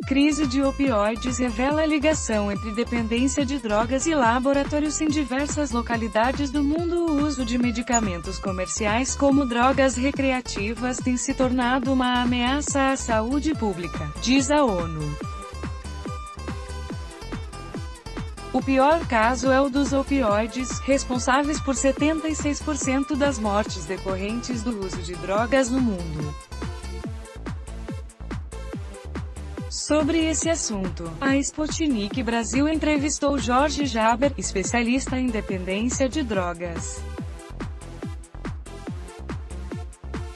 Crise de opioides revela a ligação entre dependência de drogas e laboratórios em diversas localidades do mundo. O uso de medicamentos comerciais como drogas recreativas tem se tornado uma ameaça à saúde pública, diz a ONU. O pior caso é o dos opioides, responsáveis por 76% das mortes decorrentes do uso de drogas no mundo. Sobre esse assunto, a Sputnik Brasil entrevistou Jorge Jaber, especialista em dependência de drogas.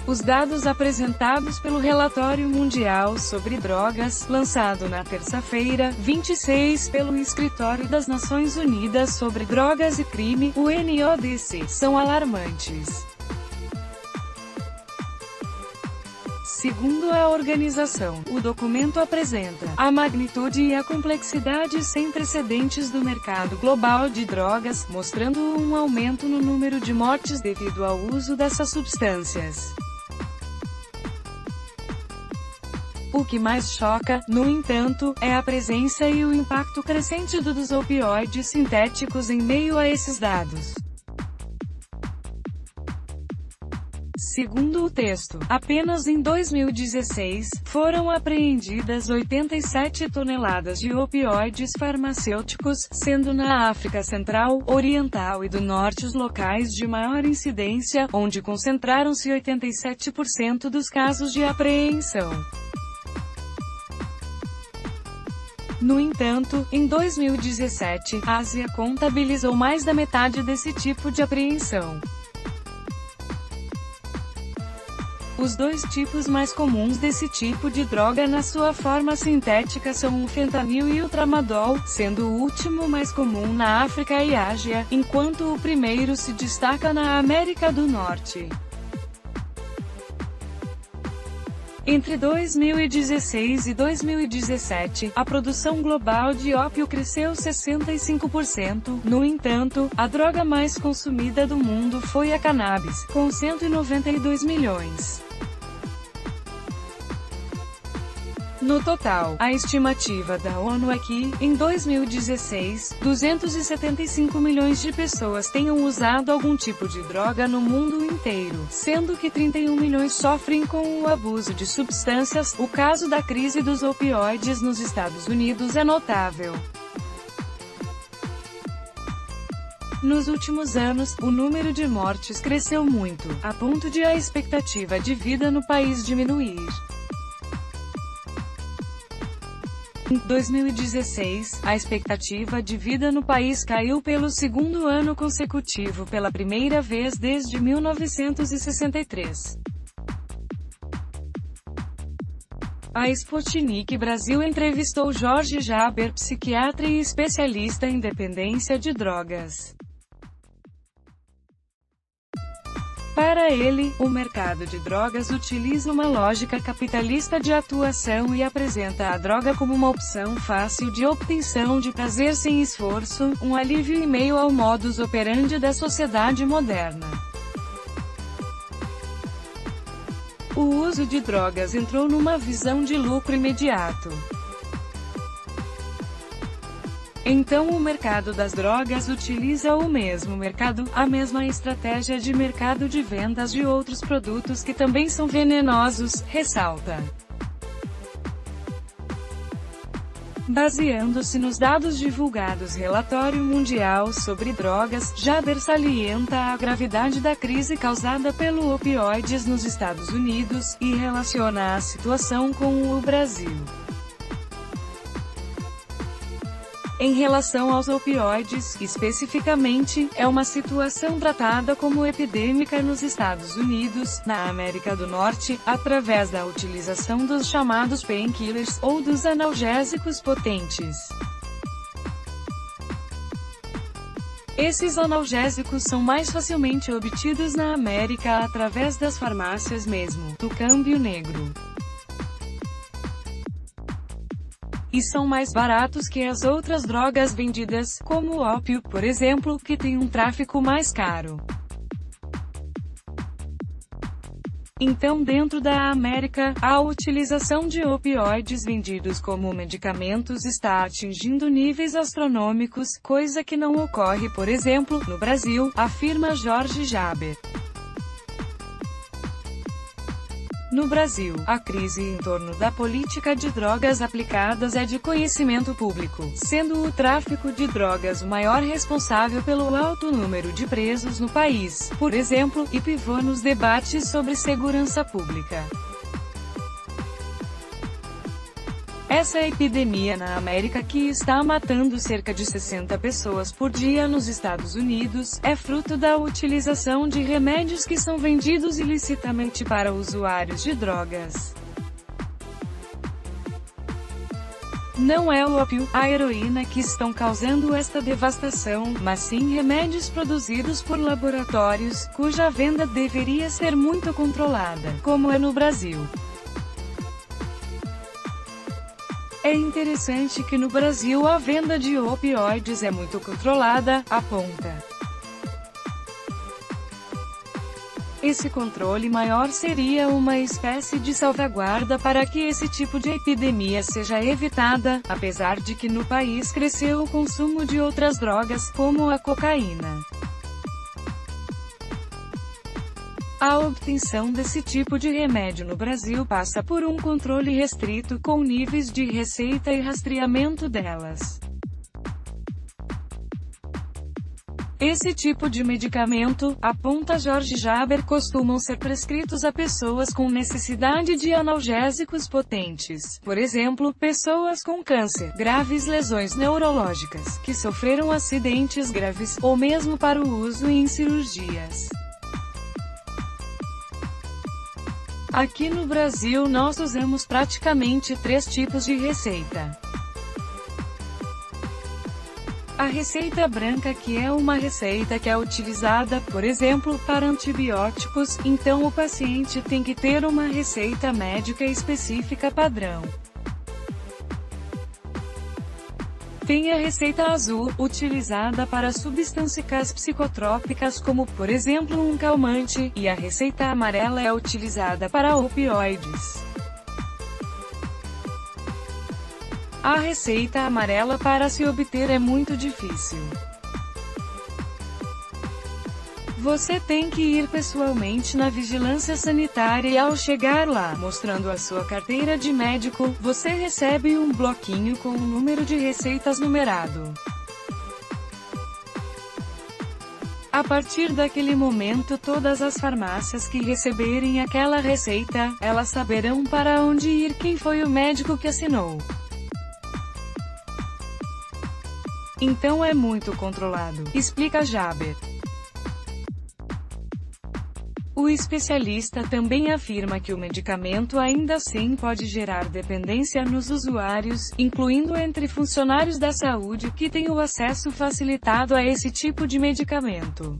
Os dados apresentados pelo Relatório Mundial sobre Drogas, lançado na terça-feira, 26, pelo Escritório das Nações Unidas sobre Drogas e Crime, UNODC, são alarmantes. Segundo a organização, o documento apresenta a magnitude e a complexidade sem precedentes do mercado global de drogas, mostrando um aumento no número de mortes devido ao uso dessas substâncias. O que mais choca, no entanto, é a presença e o impacto crescente dos opioides sintéticos em meio a esses dados. Segundo o texto, apenas em 2016, foram apreendidas 87 toneladas de opioides farmacêuticos, sendo na África Central, Oriental e do Norte os locais de maior incidência, onde concentraram-se 87% dos casos de apreensão. No entanto, em 2017, a Ásia contabilizou mais da metade desse tipo de apreensão. Os dois tipos mais comuns desse tipo de droga na sua forma sintética são o fentanil e o tramadol, sendo o último mais comum na África e Ásia, enquanto o primeiro se destaca na América do Norte. Entre 2016 e 2017, a produção global de ópio cresceu 65%. No entanto, a droga mais consumida do mundo foi a cannabis, com 192 milhões. No total, a estimativa da ONU é que, em 2016, 275 milhões de pessoas tenham usado algum tipo de droga no mundo inteiro, sendo que 31 milhões sofrem com o abuso de substâncias. O caso da crise dos opioides nos Estados Unidos é notável. Nos últimos anos, o número de mortes cresceu muito, a ponto de a expectativa de vida no país diminuir. Em 2016, a expectativa de vida no país caiu pelo segundo ano consecutivo pela primeira vez desde 1963. A Sputnik Brasil entrevistou Jorge Jaber, psiquiatra e especialista em dependência de drogas. Para ele, o mercado de drogas utiliza uma lógica capitalista de atuação e apresenta a droga como uma opção fácil de obtenção de prazer sem esforço, um alívio em meio ao modus operandi da sociedade moderna. O uso de drogas entrou numa visão de lucro imediato. Então o mercado das drogas utiliza o mesmo mercado, a mesma estratégia de mercado de vendas de outros produtos que também são venenosos, ressalta. Baseando-se nos dados divulgados Relatório Mundial sobre Drogas, Jaber salienta a gravidade da crise causada pelo opioides nos Estados Unidos, e relaciona a situação com o Brasil. Em relação aos opioides, especificamente, é uma situação tratada como epidêmica nos Estados Unidos, na América do Norte, através da utilização dos chamados painkillers, ou dos analgésicos potentes. Esses analgésicos são mais facilmente obtidos na América através das farmácias mesmo, do câmbio negro. E são mais baratos que as outras drogas vendidas, como o ópio, por exemplo, que tem um tráfico mais caro. Então, dentro da América, a utilização de opioides vendidos como medicamentos está atingindo níveis astronômicos, coisa que não ocorre, por exemplo, no Brasil, afirma Jorge Jaber. No Brasil, a crise em torno da política de drogas aplicadas é de conhecimento público, sendo o tráfico de drogas o maior responsável pelo alto número de presos no país, por exemplo, e pivô nos debates sobre segurança pública. Essa epidemia na América, que está matando cerca de 60 pessoas por dia nos Estados Unidos, é fruto da utilização de remédios que são vendidos ilicitamente para usuários de drogas. Não é o ópio, a heroína que estão causando esta devastação, mas sim remédios produzidos por laboratórios, cuja venda deveria ser muito controlada, como é no Brasil. É interessante que no Brasil a venda de opioides é muito controlada, aponta. Esse controle maior seria uma espécie de salvaguarda para que esse tipo de epidemia seja evitada, apesar de que no país cresceu o consumo de outras drogas, como a cocaína. A obtenção desse tipo de remédio no Brasil passa por um controle restrito, com níveis de receita e rastreamento delas. Esse tipo de medicamento, aponta Jorge Jaber, costumam ser prescritos a pessoas com necessidade de analgésicos potentes, por exemplo, pessoas com câncer, graves lesões neurológicas, que sofreram acidentes graves, ou mesmo para o uso em cirurgias. Aqui no Brasil nós usamos praticamente 3 tipos de receita. A receita branca, que é uma receita que é utilizada, por exemplo, para antibióticos, então o paciente tem que ter uma receita médica específica padrão. Tem a receita azul, utilizada para substâncias psicotrópicas como, por exemplo, um calmante, e a receita amarela é utilizada para opioides. A receita amarela para se obter é muito difícil. Você tem que ir pessoalmente na vigilância sanitária e ao chegar lá, mostrando a sua carteira de médico, você recebe um bloquinho com o número de receitas numerado. A partir daquele momento todas as farmácias que receberem aquela receita, elas saberão para onde ir, quem foi o médico que assinou. Então é muito controlado, explica Jaber. O especialista também afirma que o medicamento ainda assim pode gerar dependência nos usuários, incluindo entre funcionários da saúde, que têm o acesso facilitado a esse tipo de medicamento.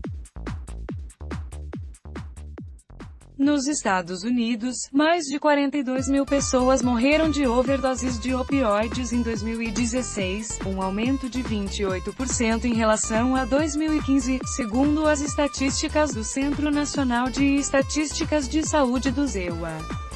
Nos Estados Unidos, mais de 42 mil pessoas morreram de overdoses de opioides em 2016, um aumento de 28% em relação a 2015, segundo as estatísticas do Centro Nacional de Estatísticas de Saúde do ZEUA.